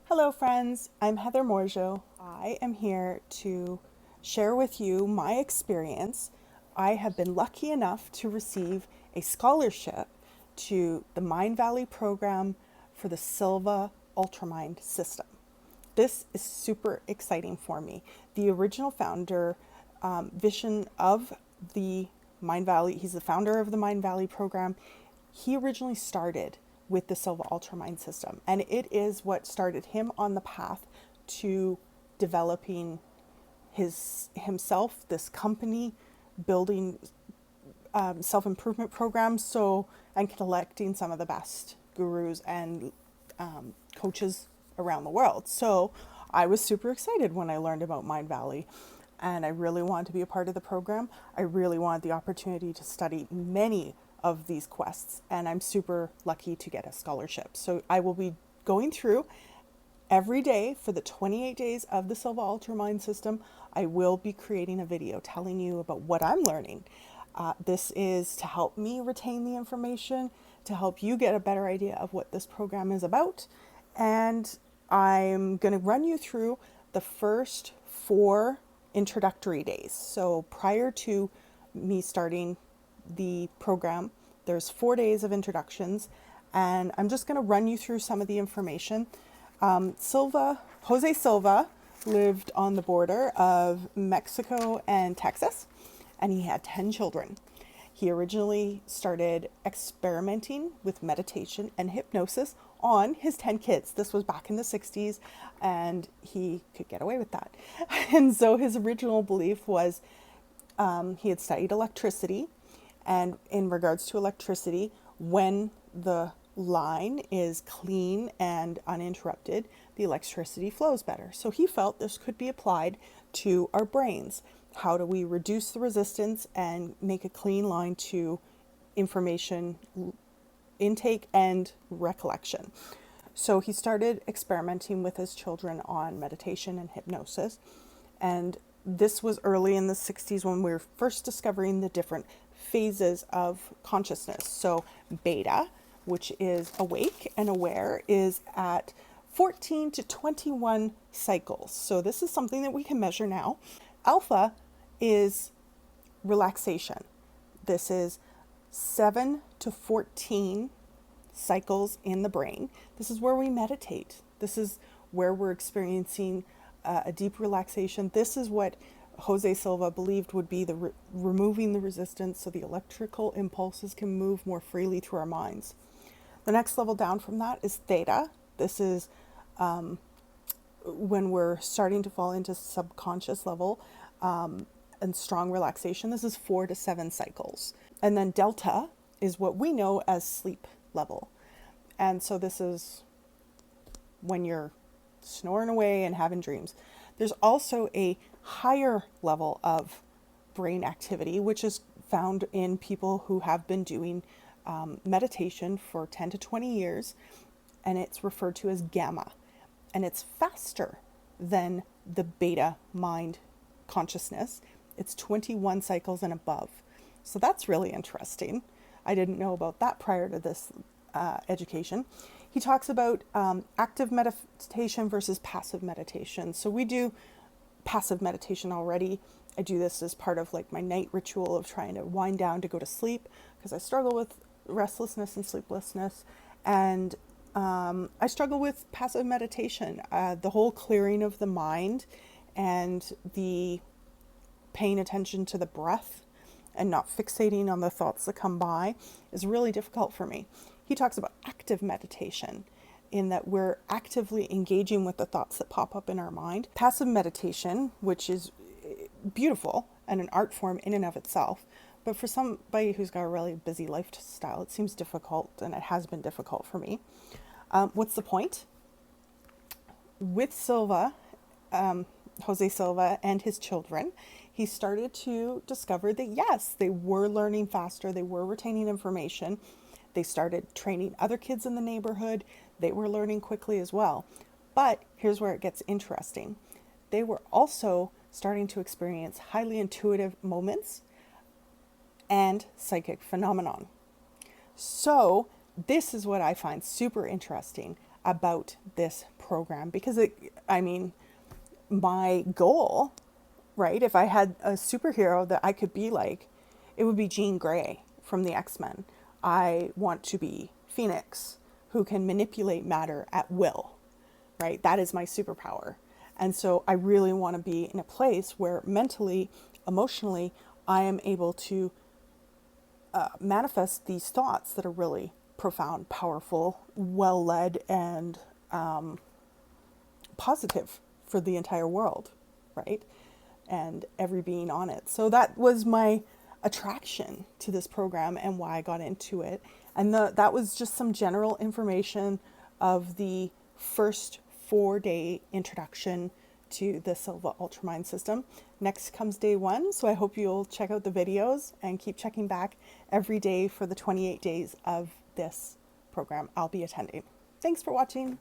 Hello, friends. I'm Heather Morjo. I am here to share with you my experience. I have been lucky enough to receive a scholarship to the Mindvalley Program for the Silva Ultramind system. This is super exciting for me. The original founder, vision of the Mindvalley, he's the founder of the Mindvalley program. He originally started with the Silva Ultramind system, and it is what started him on the path to developing himself, this company, building self-improvement programs, and collecting some of the best gurus and coaches around the world. So I was super excited when I learned about Mindvalley, and I really wanted to be a part of the program. I really wanted the opportunity to study many of these quests, and I'm super lucky to get a scholarship. So I will be going through every day for the 28 days of the Silva Ultramind system. I will be creating a video telling you about what I'm learning. This is to help me retain the information, to help you get a better idea of what this program is about. And I'm going to run you through the first 4 introductory days. So prior to me starting the program, there's 4 days of introductions, and I'm just going to run you through some of the information. Jose Silva lived on the border of Mexico and Texas, and he had 10 children. He originally started experimenting with meditation and hypnosis on his 10 kids. This was back in the 60s, and he could get away with that. And so his original belief was he had studied electricity, and in regards to electricity, when the line is clean and uninterrupted, the electricity flows better. So he felt this could be applied to our brains. How do we reduce the resistance and make a clean line to information intake and recollection? So he started experimenting with his children on meditation and hypnosis. And this was early in the 60s when we were first discovering the different phases of consciousness. So beta, which is awake and aware, is at 14 to 21 cycles. So this is something that we can measure now. Alpha is relaxation. This is 7 to 14 cycles in the brain. This is where we meditate. This is where we're experiencing a deep relaxation. This is what Jose Silva believed would be the removing the resistance so the electrical impulses can move more freely through our minds. The next level down from that is theta. This is when we're starting to fall into subconscious level and strong relaxation. This is 4 to 7 cycles. And then delta is what we know as sleep level. And so this is when you're snoring away and having dreams. There's also a higher level of brain activity, which is found in people who have been doing meditation for 10 to 20 years, and it's referred to as gamma. And it's faster than the beta mind consciousness. It's 21 cycles and above. So that's really interesting. I didn't know about that prior to this education. He talks about active meditation versus passive meditation. So we do passive meditation already. I do this as part of like my night ritual of trying to wind down to go to sleep because I struggle with restlessness and sleeplessness. And I struggle with passive meditation, the whole clearing of the mind and the paying attention to the breath and not fixating on the thoughts that come by is really difficult for me. He talks about active meditation in that we're actively engaging with the thoughts that pop up in our mind. Passive meditation, which is beautiful and an art form in and of itself, but for somebody who's got a really busy lifestyle, it seems difficult, and it has been difficult for me. What's the point? With Silva, Jose Silva and his children, he started to discover that yes, they were learning faster, they were retaining information. They started training other kids in the neighborhood. They were learning quickly as well. But here's where it gets interesting. They were also starting to experience highly intuitive moments and psychic phenomenon. So this is what I find super interesting about this program because I mean, my goal, right? If I had a superhero that I could be like, it would be Jean Grey from the X-Men. I want to be Phoenix, who can manipulate matter at will, right? That is my superpower. And so I really want to be in a place where mentally, emotionally, I am able to manifest these thoughts that are really profound, powerful, well led, and positive for the entire world, right? And every being on it. So that was my attraction to this program and why I got into it. And that was just some general information of the first 4-day introduction to the Silva Ultramind system. Next comes day 1, so I hope you'll check out the videos and keep checking back every day for the 28 days of this program I'll be attending. Thanks for watching.